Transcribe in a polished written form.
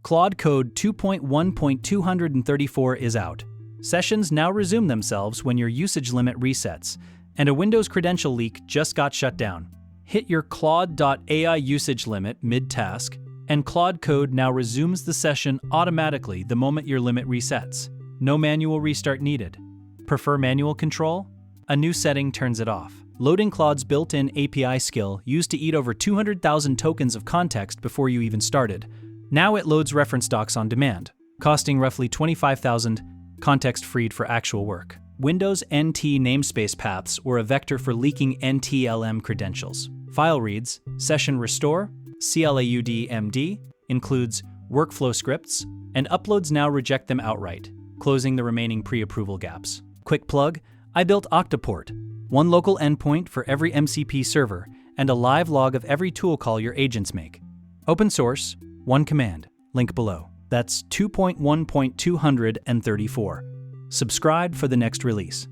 Claude Code 2.1.234 is out. Sessions now resume themselves when your usage limit resets, and a Windows credential leak just got shut down. Hit your claude.ai usage limit mid-task, and Claude Code now resumes the session automatically the moment your limit resets. No manual restart needed. Prefer manual control? A new setting turns it off. Loading Claude's built-in API skill used to eat over 200,000 tokens of context before you even started. Now it loads reference docs on demand, costing roughly 25,000, context-freed for actual work. Windows NT-namespace paths were a vector for leaking NT-LM credentials. File reads, session restore, claude.md, includes workflow scripts, and uploads now reject them outright, closing the remaining pre-approval gaps. Quick plug, I built Octoport, one local endpoint for every MCP server, and a live log of every tool call your agents make. Open source, one command, link below. That's 2.1.234. Subscribe for the next release.